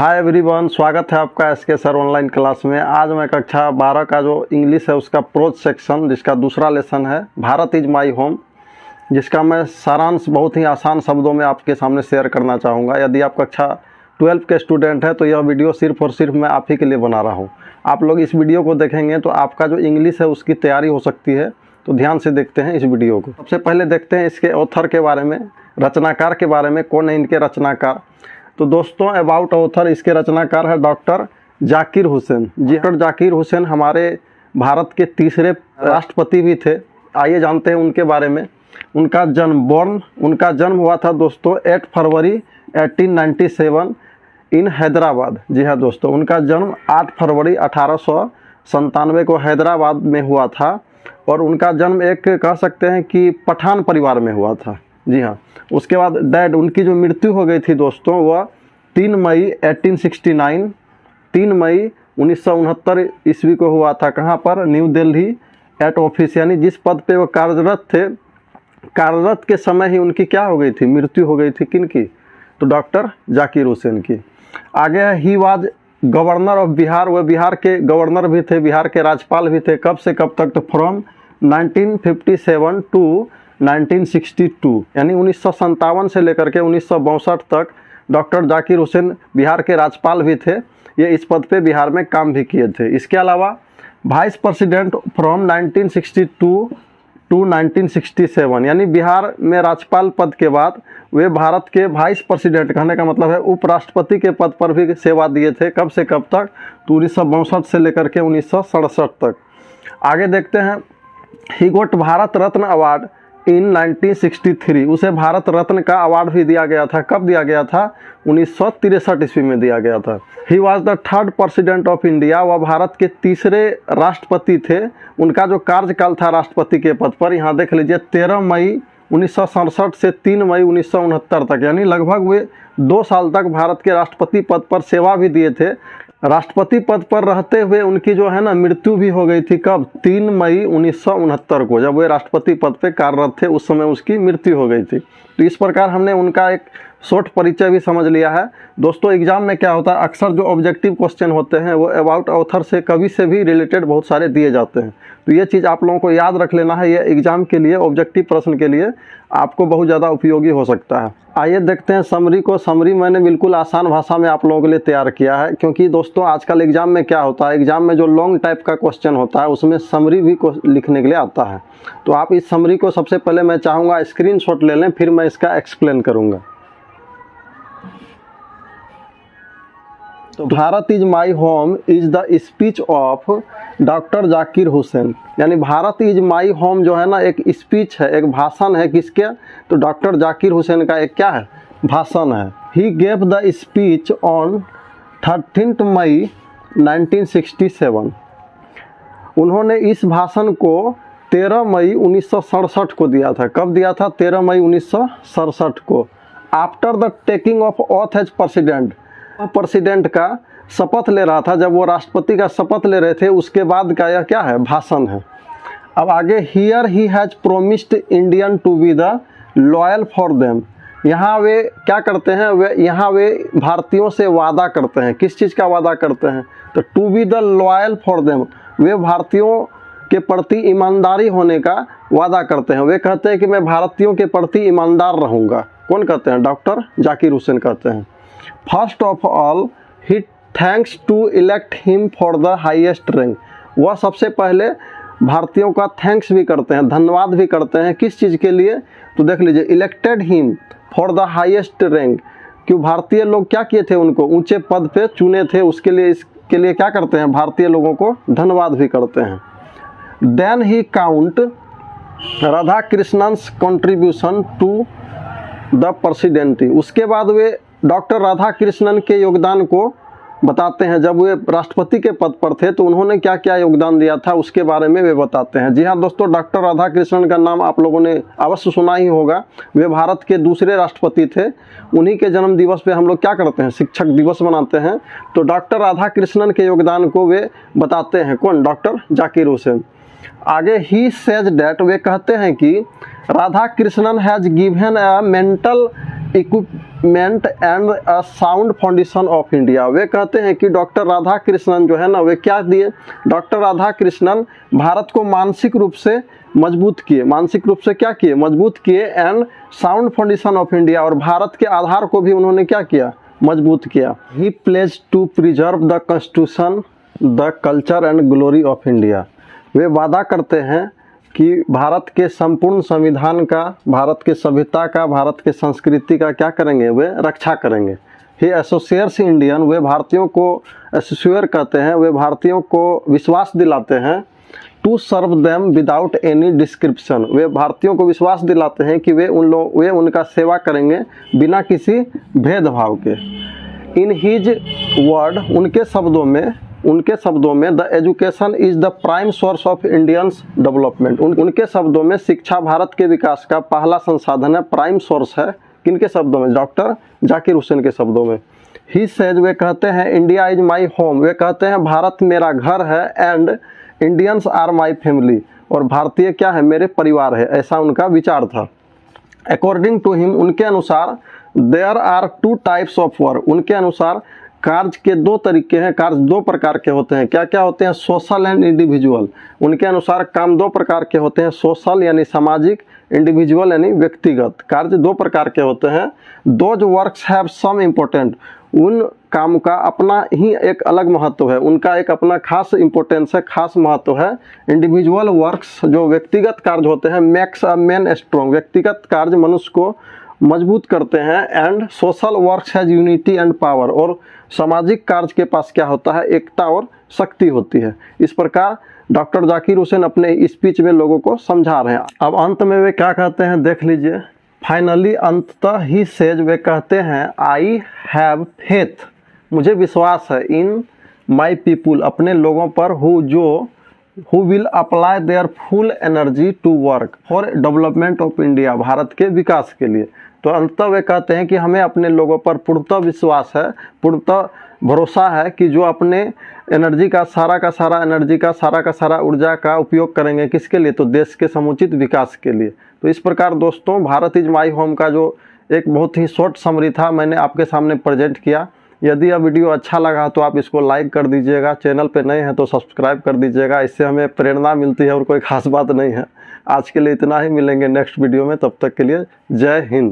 Hi everyone, स्वागत है आपका एसके सर ऑनलाइन क्लास में। आज मैं कक्षा 12 का जो इंग्लिश है उसका प्रोज सेक्शन जिसका दूसरा लेसन है भारत इज माई होम, जिसका मैं सारांश बहुत ही आसान शब्दों में आपके सामने शेयर करना चाहूँगा। यदि आप कक्षा 12 के स्टूडेंट हैं तो यह वीडियो सिर्फ और सिर्फ मैं आप ही के लिए बना रहा हूँ। आप लोग इस वीडियो को देखेंगे तो आपका जो इंग्लिश है उसकी तैयारी हो सकती है, तो ध्यान से देखते हैं इस वीडियो को। सबसे पहले देखते हैं इसके ऑथर के बारे में, रचनाकार के बारे में। कौन है इनके रचनाकार? तो दोस्तों, अबाउट ऑथर इसके रचनाकार है डॉक्टर जाकिर हुसैन। जी, डॉक्टर जाकिर हुसैन हमारे भारत के तीसरे राष्ट्रपति भी थे। आइए जानते हैं उनके बारे में। उनका जन्म हुआ था दोस्तों 8 फरवरी 1897 इन हैदराबाद। जी हाँ दोस्तों, उनका जन्म 8 फरवरी 1897 को हैदराबाद में हुआ था। और उनका जन्म एक कह सकते हैं कि पठान परिवार में हुआ था। जी हाँ। उसके बाद डैड, उनकी जो मृत्यु हो गई थी दोस्तों वह 3 मई 1969 ईस्वी को हुआ था। कहाँ पर? न्यू दिल्ली एट ऑफिस, यानी जिस पद पे वो कार्यरत थे, कार्यरत के समय ही उनकी क्या हो गई थी? मृत्यु हो गई थी। किन की? तो डॉक्टर जाकिर हुसैन की। आगे है he was governor of Bihar. वह बिहार के गवर्नर भी थे, बिहार के राज्यपाल भी थे। कब से कब तक? तो फ्रॉम 1957 टू 1962, यानी 1957 से लेकर के 1962 तक डॉक्टर जाकिर हुसैन बिहार के राज्यपाल भी थे। ये इस पद पे बिहार में काम भी किए थे। इसके अलावा वाइस प्रेसिडेंट फ्रॉम 1962 टू 1967, यानी बिहार में राज्यपाल पद के बाद वे भारत के वाइस प्रेसिडेंट, कहने का मतलब है उपराष्ट्रपति के पद पर भी सेवा दिए थे। कब से कब तक? तो 1962 से लेकर के 1967 तक। आगे देखते हैं, ही गोट भारत रत्न अवार्ड इन 1963। उसे भारत रत्न का अवार्ड भी दिया गया था। कब दिया गया था? 1963 ईस्वी में दिया गया था। He was the 3rd president of India. वह भारत के तीसरे राष्ट्रपति थे। उनका जो कार्यकाल था राष्ट्रपति के पद पर, यहाँ देख लीजिए, 13 मई 1967 से 3 मई 1969 तक, यानी लगभग वे 2 साल तक भारत के राष्ट्रपति पद पर सेवा भी दिए थे। राष्ट्रपति पद पर रहते हुए उनकी जो है ना मृत्यु भी हो गई थी। कब? 3 मई 1969 को, जब वे राष्ट्रपति पद पे कार्यरत थे उस समय उसकी मृत्यु हो गई थी। तो इस प्रकार हमने उनका एक शॉर्ट परिचय भी समझ लिया है। दोस्तों, एग्जाम में क्या होता है, अक्सर जो ऑब्जेक्टिव क्वेश्चन होते हैं वो अबाउट ऑथर से, कवि से भी रिलेटेड बहुत सारे दिए जाते हैं। तो ये चीज़ आप लोगों को याद रख लेना है। ये एग्जाम के लिए, ऑब्जेक्टिव प्रश्न के लिए आपको बहुत ज़्यादा उपयोगी हो सकता है। आइए देखते हैं समरी को। समरी मैंने बिल्कुल आसान भाषा में आप लोगों के लिए तैयार किया है, क्योंकि दोस्तों आजकल एग्जाम में क्या होता है, एग्जाम में जो लॉन्ग टाइप का क्वेश्चन होता है उसमें समरी भी लिखने के लिए आता है। तो आप इस समरी को सबसे पहले मैं चाहूँगा स्क्रीनशॉट ले लें, फिर मैं इसका एक्सप्लेन करूँगा। तो Bharat is my home is the speech of doctor Zakir Hussain, यानी भारत इज माई होम जो है ना एक स्पीच है, एक भाषण है। किसके? तो डॉक्टर जाकिर हुसैन का एक क्या है? भाषण है। He gave the speech on 13 मई 1967। उन्होंने इस भाषण को 13 मई 1967 को दिया था। कब दिया था? 13 मई 1967 को। After the taking of oath as president, president का शपथ ले रहा था, जब वो राष्ट्रपति का शपथ ले रहे थे उसके बाद का यह क्या है? भाषण है। अब आगे, here he has promised Indian to be the loyal for them. यहाँ वे क्या करते हैं? वे भारतीयों से वादा करते हैं। किस चीज़ का वादा करते हैं? तो to be the loyal for them, वे भारतीयों के प्रति ईमानदारी होने का वादा करते हैं। वे कहते हैं कि मैं भारतीयों के प्रति ईमानदार रहूँगा। कौन कहते हैं? डॉक्टर जाकिर हुसैन कहते हैं। First of all he thanks to elect him for the highest rank. वह सबसे पहले भारतीयों का थैंक्स भी करते हैं, धन्यवाद भी करते हैं। किस चीज़ के लिए? तो देख लीजिए, elected him for the highest rank. क्यों? भारतीय लोग क्या किए थे? उनको ऊंचे पद पे चुने थे, उसके लिए, इसके लिए क्या करते हैं? भारतीय लोगों को धन्यवाद भी करते हैं। Then he count Radhakrishnan's contribution to the presidency. उसके बाद वे डॉक्टर राधा कृष्णन के योगदान को बताते हैं। जब वे राष्ट्रपति के पद पर थे तो उन्होंने क्या क्या योगदान दिया था उसके बारे में वे बताते हैं। जी हाँ दोस्तों, डॉक्टर राधा कृष्णन का नाम आप लोगों ने अवश्य सुना ही होगा। वे भारत के दूसरे राष्ट्रपति थे। उन्हीं के जन्म दिवस पे हम लोग क्या करते हैं? शिक्षक दिवस मनाते हैं। तो डॉक्टर राधा कृष्णन के योगदान को वे बताते हैं। कौन? डॉक्टर जाकिर हुसैन। आगे, ही सेज डैट, वे कहते हैं कि Radhakrishnan has given a mental development and a sound foundation of India. वे कहते हैं कि डॉक्टर राधा कृष्णन जो है ना, वे क्या दिए, डॉक्टर राधा कृष्णन भारत को मानसिक रूप से मजबूत किए, मानसिक रूप से क्या किए, मजबूत किए, and sound foundation of India, और भारत के आधार को भी उन्होंने क्या किया, मजबूत किया। He pledge to preserve the constitution, the culture and glory of India. वे वादा करते हैं कि भारत के संपूर्ण संविधान का, भारत के सभ्यता का, भारत के संस्कृति का क्या करेंगे, वे रक्षा करेंगे। ही एसोसिएट्स इंडियन, वे भारतीयों को एसोसिएट कहते हैं, वे भारतीयों को विश्वास दिलाते हैं, to serve them without any description, वे भारतीयों को विश्वास दिलाते हैं कि वे उनका सेवा करेंगे बिना किसी भेदभाव के। इन हिज वर्ड, उनके शब्दों में the education is the prime source of Indians development, उनके शब्दों में शिक्षा भारत के विकास का पहला संसाधन है, प्राइम सोर्स है। किनके शब्दों में, डॉक्टर जाकिर हुसैन के शब्दों में। ही सेज, वे कहते हैं, इंडिया इज माई होम, वे कहते हैं भारत मेरा घर है, and Indians are my family, और भारतीय क्या है, मेरे परिवार है, ऐसा उनका विचार था। अकॉर्डिंग टू हिम, उनके अनुसार, there are two types of work, उनके अनुसार कार्य के दो तरीके हैं, कार्य दो प्रकार के होते हैं। क्या क्या होते हैं, सोशल एंड इंडिविजुअल। उनके अनुसार काम दो प्रकार के होते हैं, सोशल यानी सामाजिक, इंडिविजुअल यानी व्यक्तिगत। कार्य दो प्रकार के होते हैं। Those works have some important, उन काम का अपना ही एक अलग महत्व है, उनका एक अपना खास इम्पोर्टेंस है, खास महत्व है। इंडिविजुअल वर्क्स, जो व्यक्तिगत कार्य होते हैं, मेक्स अ मैन स्ट्रॉन्ग, व्यक्तिगत कार्य मनुष्य को मजबूत करते हैं। And social works has unity and power, और सामाजिक कार्य के पास क्या होता है, एकता और शक्ति होती है। इस प्रकार डॉक्टर जाकिर हुसैन अपने स्पीच में लोगों को समझा रहे हैं। अब अंत में वे क्या कहते हैं, देख लीजिए। फाइनली, अंततः ही सेज, वे कहते हैं, आई हैव फेथ, मुझे विश्वास है, इन माई पीपुल, अपने लोगों पर, who will apply their full energy to work for development of India, Bharat के विकास के लिए। तो अंततः वे कहते हैं कि हमें अपने लोगों पर पूर्णतः विश्वास है, पूर्णतः भरोसा है कि जो अपने एनर्जी का सारा ऊर्जा का उपयोग करेंगे, किसके लिए, तो देश के समुचित विकास के लिए। तो इस प्रकार दोस्तों, भारत इज माई होम का जो एक बहुत ही शॉर्ट समरी था, मैंने आपके सामने प्रेजेंट किया। यदि यह वीडियो अच्छा लगा तो आप इसको लाइक कर दीजिएगा, चैनल पे नए हैं तो सब्सक्राइब कर दीजिएगा, इससे हमें प्रेरणा मिलती है और कोई खास बात नहीं है। आज के लिए इतना ही, मिलेंगे नेक्स्ट वीडियो में, तब तक के लिए जय हिंद।